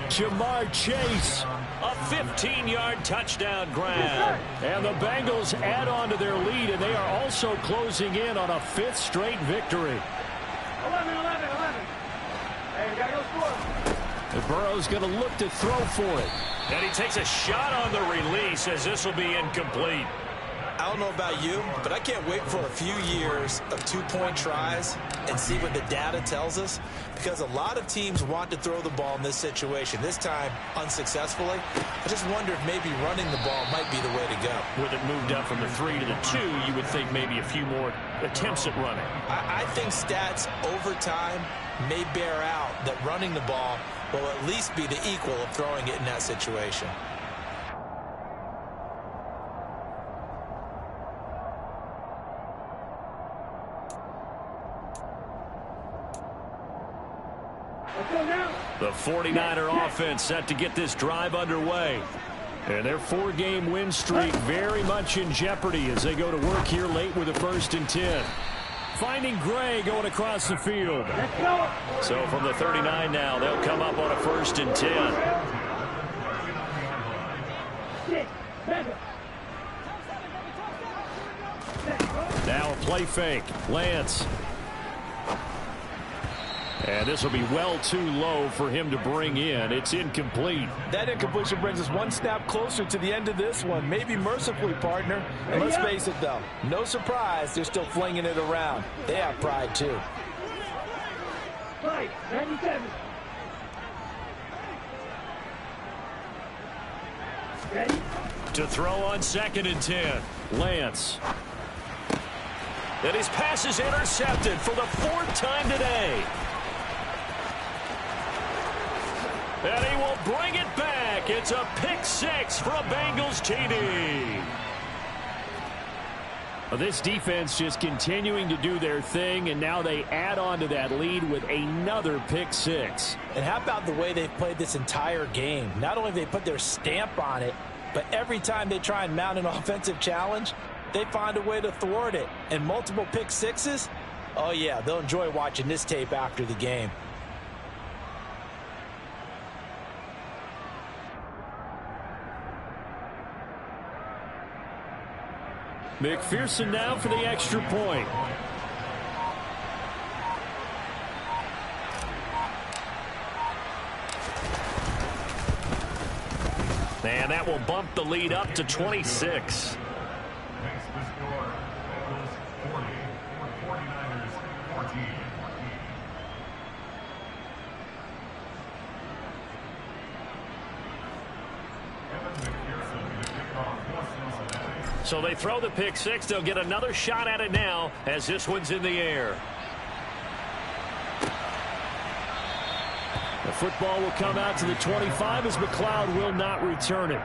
Jamar Chase, a 15-yard touchdown grab. And the Bengals add on to their lead, and they are also closing in on a 5th straight victory. 11. Hey, we got to go score. And Burrow's going to look to throw for it. And he takes a shot on the release as this will be incomplete. I don't know about you, but I can't wait for a few years of 2-point tries and see what the data tells us, because a lot of teams want to throw the ball in this situation. This time, unsuccessfully. I just wonder if maybe running the ball might be the way to go. With it moved up from the 3 to the 2, you would think maybe a few more attempts at running. I think stats over time may bear out that running the ball will at least be the equal of throwing it in that situation. The 49er offense set to get this drive underway. And their 4-game win streak very much in jeopardy as they go to work here late with a 1st and 10. Finding Gray going across the field. So from the 39 now, they'll come up on a 1st and 10. Now a play fake. Lance. And this will be well too low for him to bring in. It's incomplete. That incompletion brings us one snap closer to the end of this one. Maybe mercifully, partner. And let's face it, though. No surprise, they're still flinging it around. They have pride, too. Right, 97. Ready? To throw on 2nd and 10. Lance. And his pass is intercepted for the 4th time today. And he will bring it back. It's a pick 6 for a Bengals TD. Well, this defense just continuing to do their thing, and now they add on to that lead with another pick 6. And how about the way they've played this entire game? Not only have they put their stamp on it, but every time they try and mount an offensive challenge, they find a way to thwart it. And multiple pick 6s? Oh, yeah, they'll enjoy watching this tape after the game. McPherson now for the extra point. And that will bump the lead up to 26. So they throw the pick 6. They'll get another shot at it now as this one's in the air. The football will come out to the 25 as McLeod will not return it.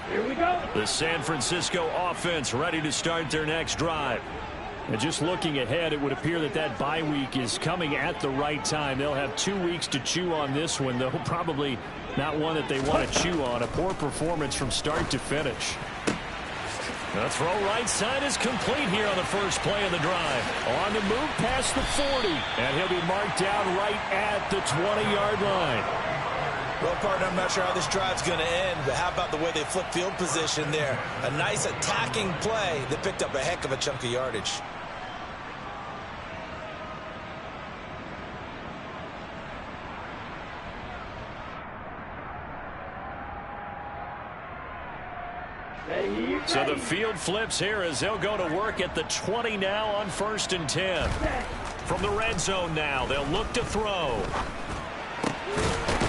Here we go. The San Francisco offense ready to start their next drive. And just looking ahead, it would appear that bye week is coming at the right time. They'll have 2 weeks to chew on this one, though probably not one that they want to chew on. A poor performance from start to finish. The throw right side is complete here on the first play of the drive. On the move past the 40, and he'll be marked down right at the 20-yard line. Well, partner, I'm not sure how this drive's going to end, but how about the way they flip field position there? A nice attacking play that picked up a heck of a chunk of yardage. So the field flips here as they'll go to work at the 20 now on 1st and 10. From the red zone now, they'll look to throw.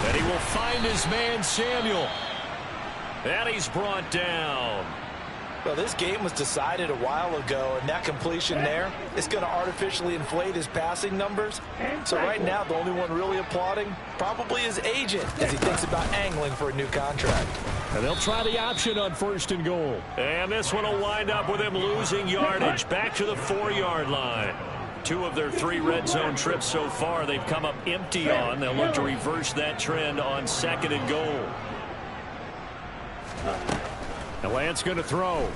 And he will find his man, Samuel. And he's brought down. Well, this game was decided a while ago, and that completion there is going to artificially inflate his passing numbers. So right now, the only one really applauding probably his agent as he thinks about angling for a new contract. And they'll try the option on 1st and goal. And this one will wind up with him losing yardage back to the 4-yard line. 2 of their 3 red zone trips so far they've come up empty on. They'll look to reverse that trend on 2nd and goal. And Lance going to throw.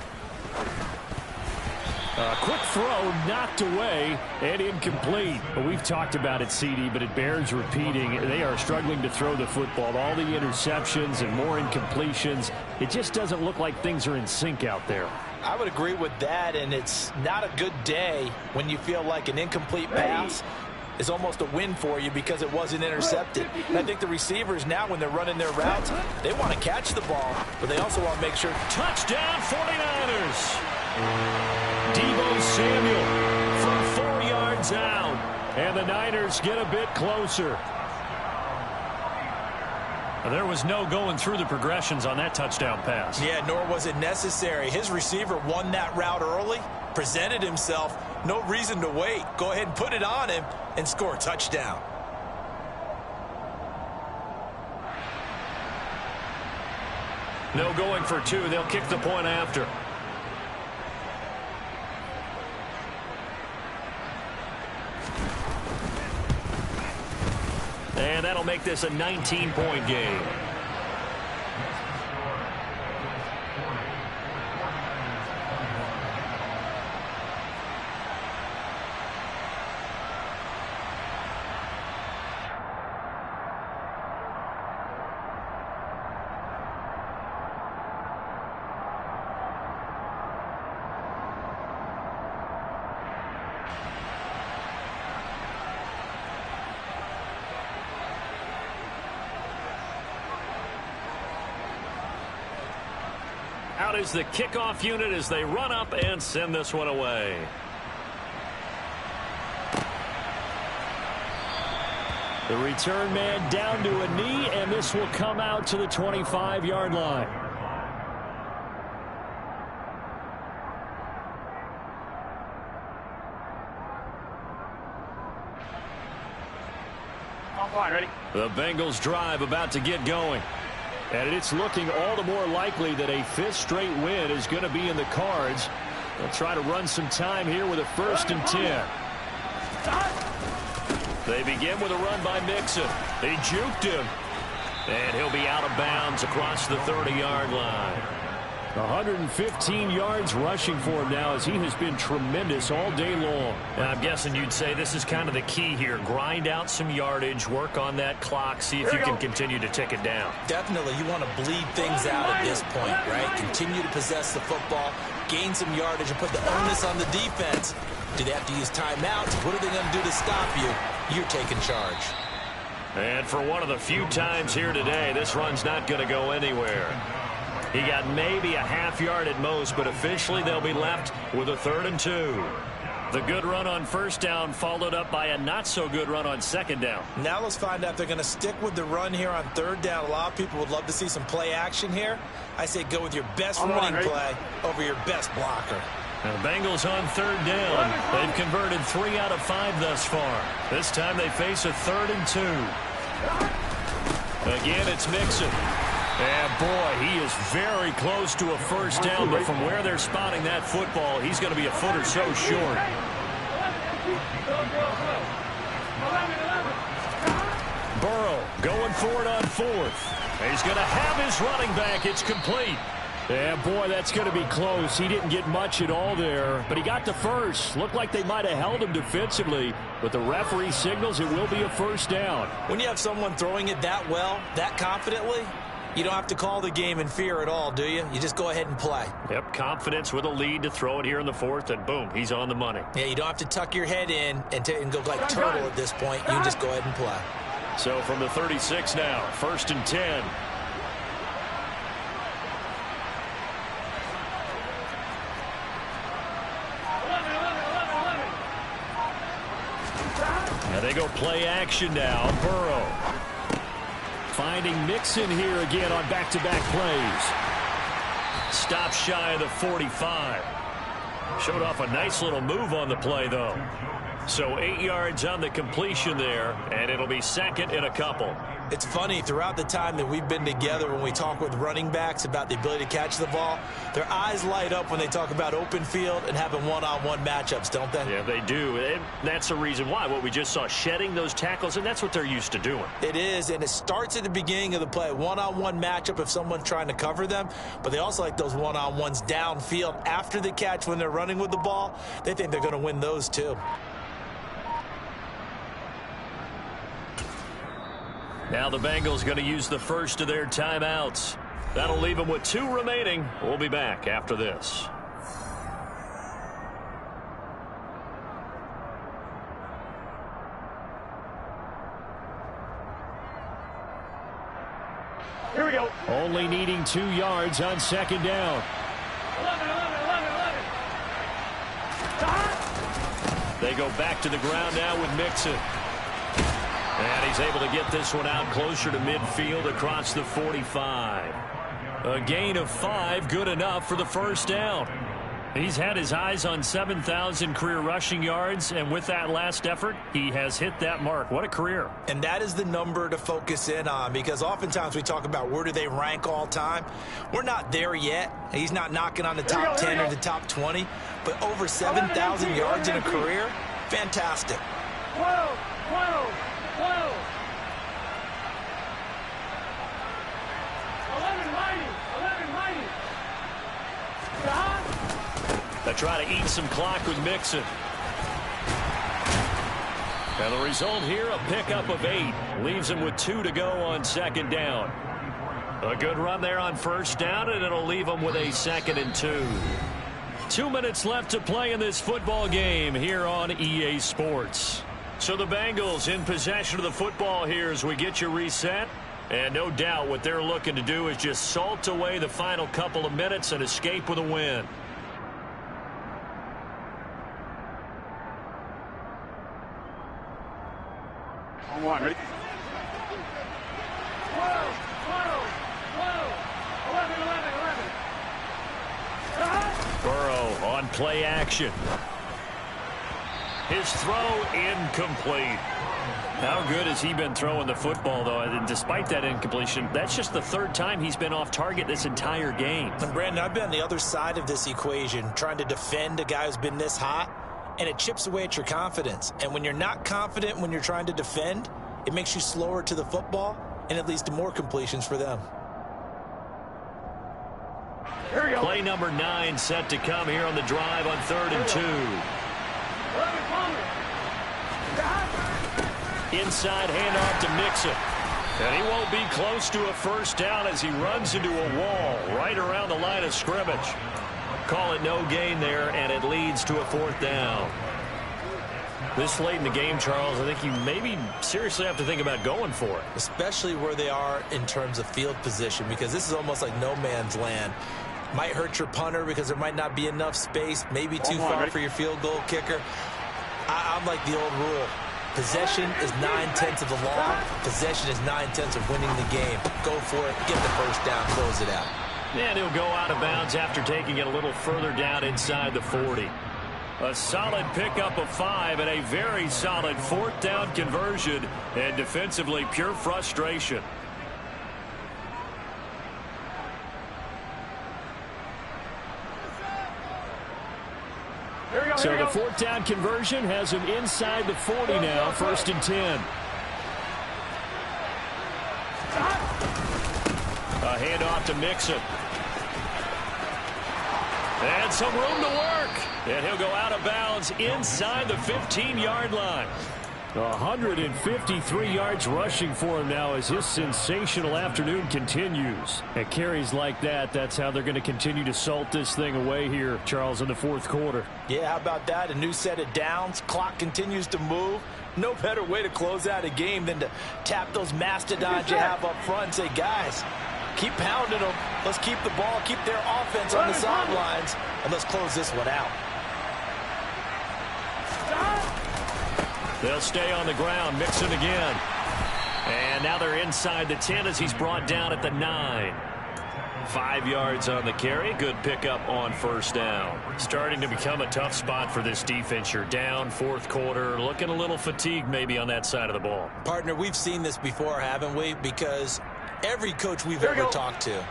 Quick throw knocked away and incomplete. Well, we've talked about it, CD, but it bears repeating. They are struggling to throw the football. All the interceptions and more incompletions. It just doesn't look like things are in sync out there. I would agree with that, and it's not a good day when you feel like an incomplete pass is almost a win for you because it wasn't intercepted. And I think the receivers now, when they're running their routes, they want to catch the ball, but they also want to make sure. Touchdown 49ers! Deebo Samuel from 4 yards out, and the Niners get a bit closer. There was no going through the progressions on that touchdown pass. Yeah, nor was it necessary. His receiver won that route early, presented himself, no reason to wait. Go ahead and put it on him and score a touchdown. No going for 2. They'll kick the point after. And that'll make this a 19-point game. Out is the kickoff unit as they run up and send this one away. The return man down to a knee, and this will come out to the 25-yard line. Ready? The Bengals drive about to get going. And it's looking all the more likely that a 5th straight win is going to be in the cards. They'll try to run some time here with a 1st and 10. They begin with a run by Mixon. They juked him. And he'll be out of bounds across the 30-yard line. 115 yards rushing for him now as he has been tremendous all day long. And I'm guessing you'd say this is kind of the key here. Grind out some yardage, work on that clock, see if you can continue to tick it down. Definitely, you want to bleed things out at this point, right? Continue to possess the football, gain some yardage, and put the onus on the defense. Do they have to use timeouts? What are they going to do to stop you? You're taking charge. And for one of the few times here today, this run's not going to go anywhere. He got maybe a half yard at most, but officially they'll be left with a 3rd and 2. The good run on 1st down followed up by a not-so-good run on 2nd down. Now let's find out if they're going to stick with the run here on 3rd down. A lot of people would love to see some play action here. I say go with your best running play over your best blocker. And the Bengals on 3rd down. They've converted 3 out of 5 thus far. This time they face a 3rd and 2. Again, it's Mixon. And boy, he is very close to a first down, but from where they're spotting that football, he's going to be a foot or so short. Burrow going for it on fourth. He's going to have his running back. It's complete. Yeah, boy, that's going to be close. He didn't get much at all there, but he got the first. Looked like they might have held him defensively, but the referee signals it will be a first down. When you have someone throwing it that well, that confidently, you don't have to call the game in fear at all, do you? You just go ahead and play. Yep, confidence with a lead to throw it here in the fourth, and boom, he's on the money. Yeah, you don't have to tuck your head in and go like turtle at this point. You just go ahead and play. So from the 36 now, 1st and 10. And they go play action now. Burrow finding Mixon here again on back-to-back plays. Stop shy of the 45. Showed off a nice little move on the play, though. So 8 yards on the completion there, and it'll be second and a couple. It's funny, throughout the time that we've been together, when we talk with running backs about the ability to catch the ball, their eyes light up when they talk about open field and having one-on-one matchups, don't they? Yeah, they do. And that's the reason why. What we just saw, shedding those tackles, and that's what they're used to doing. It is, and it starts at the beginning of the play. One-on-one matchup if someone's trying to cover them, but they also like those one-on-ones downfield after the catch when they're running with the ball. They think they're going to win those too. Now the Bengals going to use the first of their timeouts. That'll leave them with 2 remaining. We'll be back after this. Here we go. Only needing 2 yards on second down. 11. They go back to the ground now with Mixon. And he's able to get this one out closer to midfield across the 45. A gain of 5, good enough for the first down. He's had his eyes on 7,000 career rushing yards, and with that last effort, he has hit that mark. What a career. And that is the number to focus in on, because oftentimes we talk about where do they rank all time. We're not there yet. He's not knocking on the top 10 or the top 20, but over 7,000 yards in a career, fantastic. 12. 11 mighty. They try to eat some clock with Mixon. And the result here, a pickup of 8. Leaves him with 2 to go on second down. A good run there on first down, and it'll leave him with a 2nd and 2. 2 minutes left to play in this football game here on EA Sports. So the Bengals in possession of the football here as we get you reset. And no doubt what they're looking to do is just salt away the final couple of minutes and escape with a win. On one, ready? 12. 11. Burrow on play action. His throw incomplete. How good has he been throwing the football, though? And despite that incompletion, that's just the 3rd time he's been off target this entire game. And Brandon, I've been on the other side of this equation, trying to defend a guy who's been this hot, and it chips away at your confidence. And when you're not confident when you're trying to defend, it makes you slower to the football, and it leads to more completions for them. Here we go. Play number 9 set to come here on the drive on 3rd and 2. Inside handoff to Mixon. And he won't be close to a first down as he runs into a wall right around the line of scrimmage. Call it no gain there, and it leads to a 4th down. This late in the game, Charles, I think you maybe seriously have to think about going for it. Especially where they are in terms of field position, because this is almost like no man's land. Might hurt your punter because there might not be enough space, maybe too far for your field goal kicker. I'm like the old rule. Possession is 9/10 of the law. Possession is 9/10 of winning the game. Go for it, get the first down, close it out. And he'll go out of bounds after taking it a little further down inside the 40. A solid pickup of 5 and a very solid 4th down conversion, and defensively pure frustration. So the fourth down conversion has him inside the 40 now, 1st and 10. A handoff to Mixon. And some room to work. And he'll go out of bounds inside the 15-yard line. 153 yards rushing for him now as his sensational afternoon continues. At carries like that, that's how they're going to continue to salt this thing away here, Charles, in the fourth quarter. Yeah, how about that? A new set of downs. Clock continues to move. No better way to close out a game than to tap those mastodons you have up front and say, guys, keep pounding them. Let's keep the ball, keep their offense on the sidelines, and let's close this one out. They'll stay on the ground. Mixon again. And now they're inside the 10 as he's brought down at the 9. 5 yards on the carry. Good pickup on 1st down. Starting to become a tough spot for this defense. You're down, fourth quarter. Looking a little fatigued maybe on that side of the ball. Partner, we've seen this before, haven't we? Because every coach we've ever talked to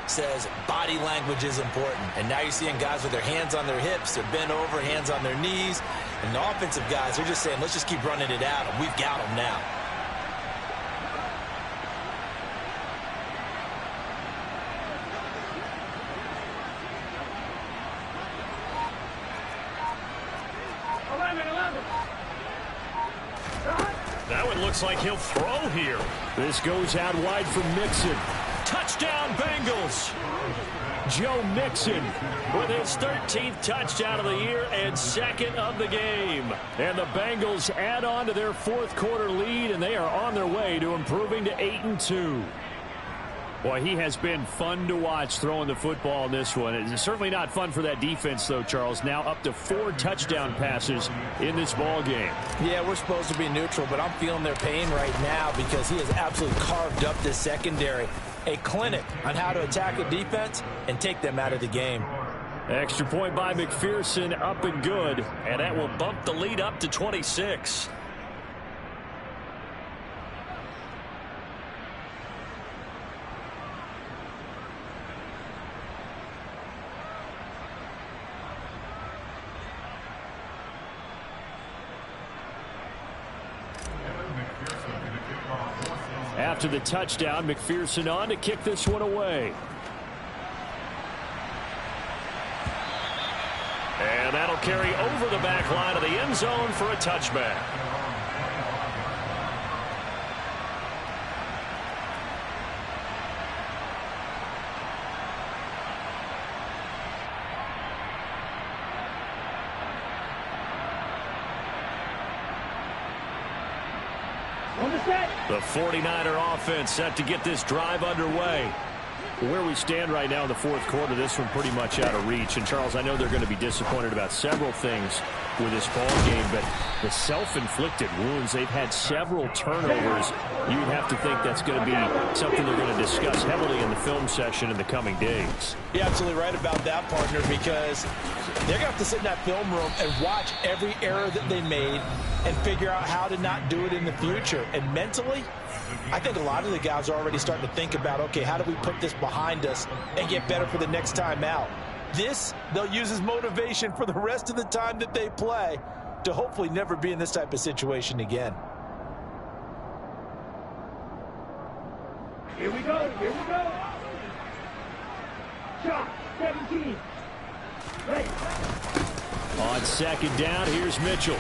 says body language is important. And now you're seeing guys with their hands on their hips, they're bent over, hands on their knees. And the offensive guys, they're just saying, let's just keep running it at them. We've got them now. That one looks like he'll throw here. This goes out wide for Mixon. Touchdown, Bengals. Joe Mixon with his 13th touchdown of the year and 2nd of the game. And the Bengals add on to their fourth quarter lead, and they are on their way to improving to 8-2. Boy, he has been fun to watch throwing the football in this one. It's certainly not fun for that defense, though, Charles. Now up to 4 touchdown passes in this ball game. Yeah, we're supposed to be neutral, but I'm feeling their pain right now because he has absolutely carved up this secondary. A clinic on how to attack a defense and take them out of the game. Extra point by McPherson, up and good, and that will bump the lead up to 26. After the touchdown, McPherson on to kick this one away. And that'll carry over the back line of the end zone for a touchback. The 49er offense set to get this drive underway. Where we stand right now in the fourth quarter, this one pretty much out of reach. And, Charles, I know they're going to be disappointed about several things with this ball game, but the self-inflicted wounds, they've had several turnovers. You would have to think that's going to be something they're going to discuss heavily in the film session in the coming days. You're absolutely right about that, partner, because they're going to have to sit in that film room and watch every error that they made and figure out how to not do it in the future. And mentally, I think a lot of the guys are already starting to think about, okay, how do we put this behind us and get better for the next time out? This, they'll use as motivation for the rest of the time that they play to hopefully never be in this type of situation again. Here we go, here we go. Shot, 17. Ready. On second down, here's Mitchell.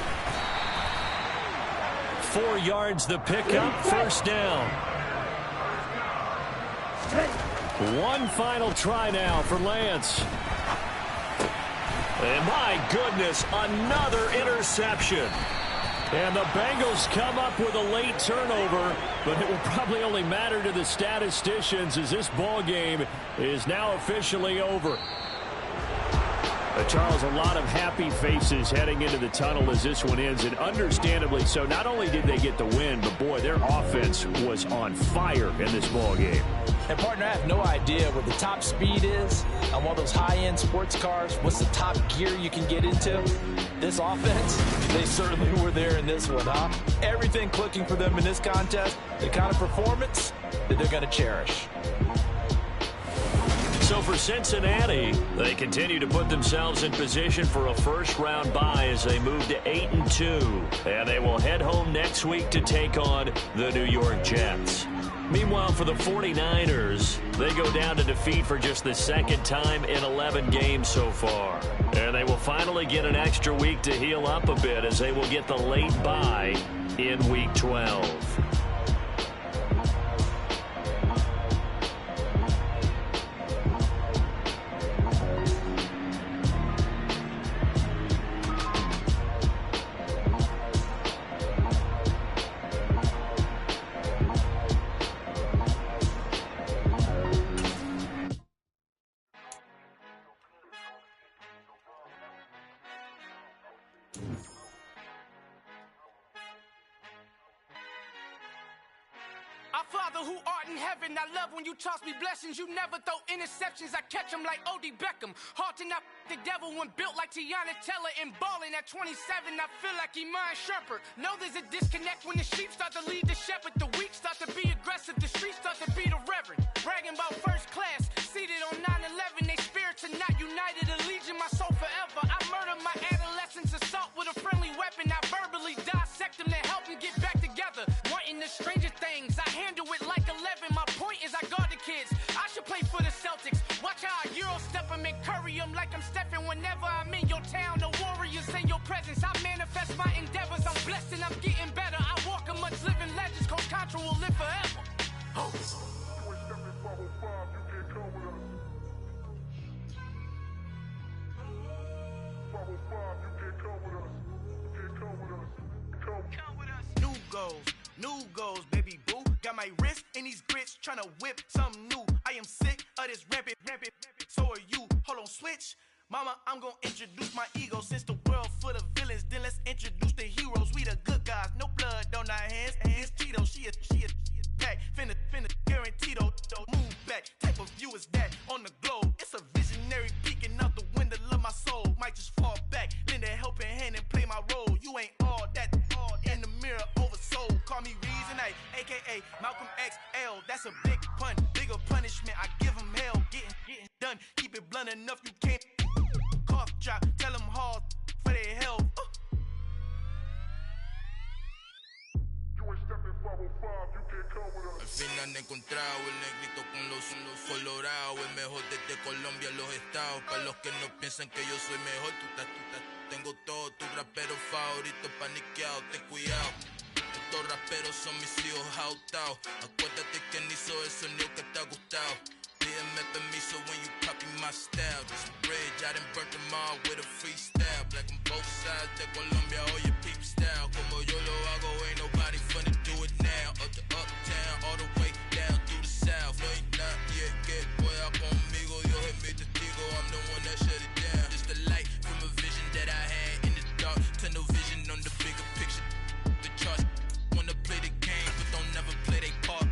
4 yards the pickup, first down. One final try now for Lance. And my goodness, another interception. And the Bengals come up with a late turnover, but it will probably only matter to the statisticians as this ball game is now officially over. Charles, a lot of happy faces heading into the tunnel as this one ends, and understandably so. Not only did they get the win, but boy, their offense was on fire in this ball game. And partner, I have no idea what the top speed is on one of those high-end sports cars. What's the top gear you can get into? This offense, they certainly were there in this one, huh? Everything clicking for them in this contest, the kind of performance that they're going to cherish. So for Cincinnati, they continue to put themselves in position for a first-round bye as they move to 8-2. And they will head home next week to take on the New York Jets. Meanwhile, for the 49ers, they go down to defeat for just the second time in 11 games so far. And they will finally get an extra week to heal up a bit as they will get the late bye in Week 12. Our Father who art in heaven, I love when you toss me blessings. You never throw interceptions, I catch them like O.D. Beckham. Hard to not the devil when built like Tiana Teller. And balling at 27, I feel like Iman Shumpert. Know there's a disconnect when the sheep start to lead the shepherd. The weak start to be aggressive, the streets start to be the reverend. Bragging about first class, seated on 9/11. They spirits are not united, a legion, my soul forever. I murdered my adolescence, assault with a friendly weapon. I verbally dissect them to help them get back together. Wanting the stranger things, I handle it like 11. My point is I guard the kids. I should play for the Celtics. Watch how I Euro step them and curry them like I'm stepping. Whenever I'm in your town, the warriors in your presence. I manifest my endeavors. I'm blessed and I'm getting better. I walk amongst living legends. Coach Contra will live forever. Oh. New goals, baby boo. Got my wrist in these grits, tryna whip something new. I am sick of this rampant. So are you. Hold on, switch. Mama, I'm gonna introduce my ego. Since the world full of villains, then let's introduce the heroes. We the good guys, no blood on our hands. Hands Tito, she is back. Finna, guaranteed, move back. Type of view is that on the globe. It's a visionary peeking out the window of my soul. Might just fall back, lend a helping hand and play my role. You ain't all that in the mirror oversold. Call me Reason, aka Malcolm XL. That's a big pun, bigger punishment. I give him hell, getting done. Keep it blunt enough, you can't cough drop. Tell them hard for their health. Al fin han encontrado el negrito con los colorados, el mejor desde Colombia, los estados. Para los que no piensan que yo soy mejor, tengo todo, tu rapero favorito paniqueado, ten cuidado. Estos raperos son mis hijos jautados. Acuérdate que ni hizo el sonido que te ha gustado. Pídeme permiso when you copy my style. This bridge, I done burnt them all with a freestyle. Black on both sides de Colombia, oye peep style. Como yo lo hago, ain't nobody finna do it now. Up to uptown, all the way down through the south. No hay nadie que pueda conmigo, Dios es mi testigo. I'm the one that shut it down. Just the light from a vision that I had in the dark. Tunnel vision on the bigger picture. The charts wanna play the game, but don't never play their part.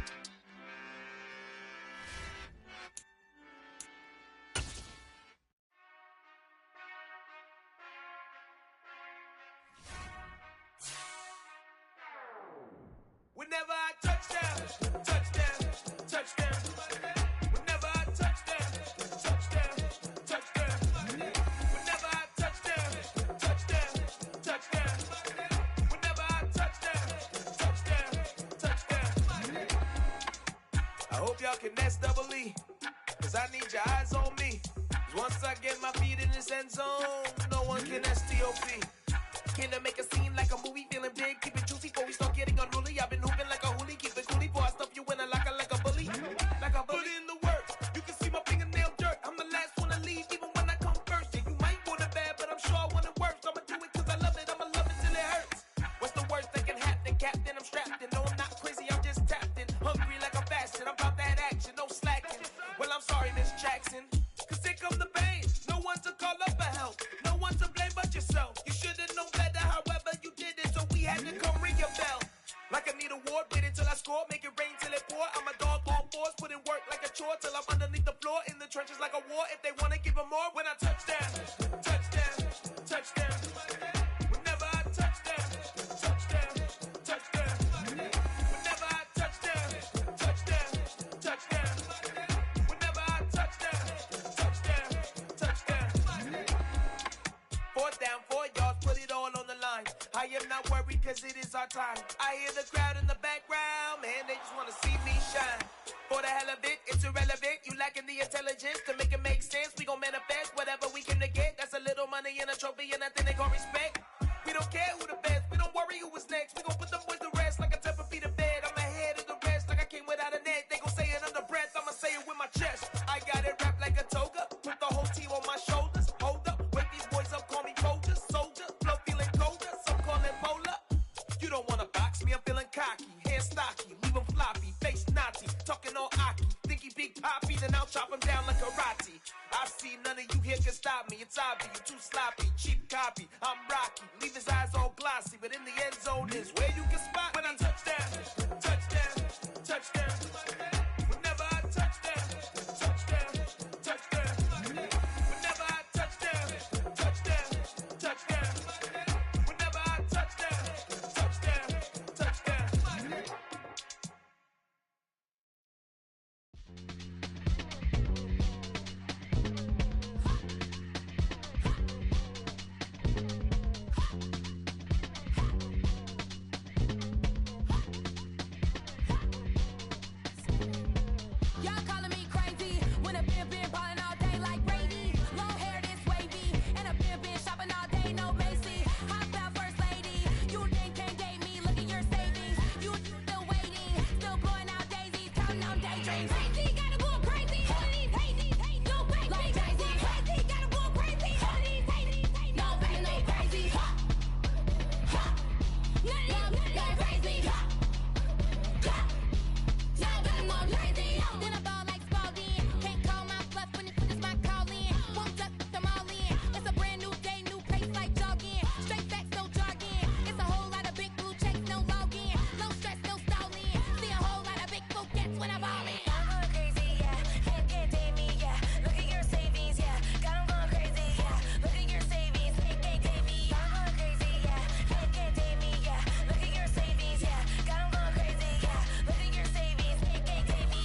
Whenever I touchdown, touchdown. Whenever I touchdown, touchdown. Whenever I touchdown, touchdown. Whenever I touchdown. I hope y'all can nest double E, cause I need your eyes on me. Cause once I get my feet in this end zone, no one can STOP. Can I make a scene like a movie, feeling big, keep it juicy before we start getting unruly. I've been hooping like a hoolie, keep it coolie before I stuff you in a locker like a bully. Put in the work, you can see my fingernail dirt. I'm the last one to leave, even when I come first. Yeah, you might want it bad, but I'm sure I want it worse. I'ma do it cause I love it, I'ma love it till it hurts. What's the worst that can happen, Captain? I'm strapped in, no I'm not crazy, I'm just tapped in. Hungry like I'm fasting, I'm about that action, no slacking. Well, I'm sorry, Miss Jackson, cause here come the pain. No one to call up for help, no one to blame but yourself. You should've known better, however you did it, so we had to come ring your bell. Like I need a award, wait until I score, make it rain till it pour. I'm a dog on fours, put in work like a chore till I'm underneath the floor, in the trenches like a war. If they wanna give them more, when I touchdown. Whenever I touchdown. Whenever I touchdown. Whenever I touchdown. down for yours, put it all on the line. I am not worried cause it is our time. I hear the crowd in the background, man, they just wanna see me shine. For the hell of it, it's irrelevant. You lacking the intelligence to make it make sense. We gon' manifest whatever we came to get. That's a little money and a trophy and nothing they gon' respect. We don't care who the best, we don't worry who was next. We gon' put them boys to rest like a temper feet of bed. I'm ahead of the rest like I came without a net. They gon' say it under breath, I'ma say it with my chest. I got it wrapped like a toga, put the whole team on my shoulders. Hold up, wake these boys up, call me Folger, soldier. Flow feeling colder, some call it polar. You don't wanna box me, I'm feeling cocky. Hair stocky, leave him floppy, face naughty. Talking all aki, think he big poppy, then I'll chop him down like karate. I see none of you here can stop me. It's obvious, you too sloppy, cheap copy. I'm rocky, leave his eyes all glossy, but in the end zone is where you can spot when I touch down, touchdown, touchdown. Whenever I touch down, touchdown, touchdown. Whenever I touch down, touchdown, touchdown. Whenever I touch down, touchdown, touchdown. Y'all calling me crazy when a been ballin' all day like Brady. Long hair this wavy, and a been shopping all day, no Macy. Hop out first lady, you think can't date me? Look at your savings, you still waiting, still blowing out daisies, counting on daydreams. Crazy, gotta go crazy. All of these hate, no crazy. Like Jay-Z, crazy, gotta go crazy. All of these hate, no crazy, no crazy. None of these crazy. Then I ball like Spalding. Can't call my bluff when it's my call in. Won't duck them all in. It's a brand new day, new pace like jogging. Straight facts, no jargon. It's a whole lot of big blue checks, no login. No stress, no stalling. See a whole lot of big blue gets when I ball in. I'm going crazy, yeah. Can't date me, yeah. Look at your savings, yeah. Got 'em going crazy, yeah. Look at your savings, can't date me. I'm going crazy, yeah. Can't date me, yeah. Look at your savings, yeah. Got 'em going crazy, yeah. Look at your savings, can't date me.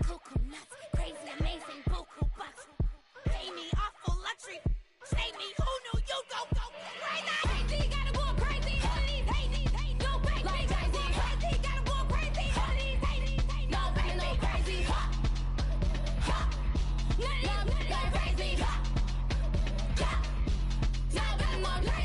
Cuckoo nuts, crazy, amazing, buku bucks. Pay me awful luxury. Save me, who knew you go crazy? Crazy, gotta go crazy. All of these hate, no crazy. Like Jay-Z, crazy, gotta go crazy. All of these hate, no crazy, no crazy. None of these crazy. No crazy.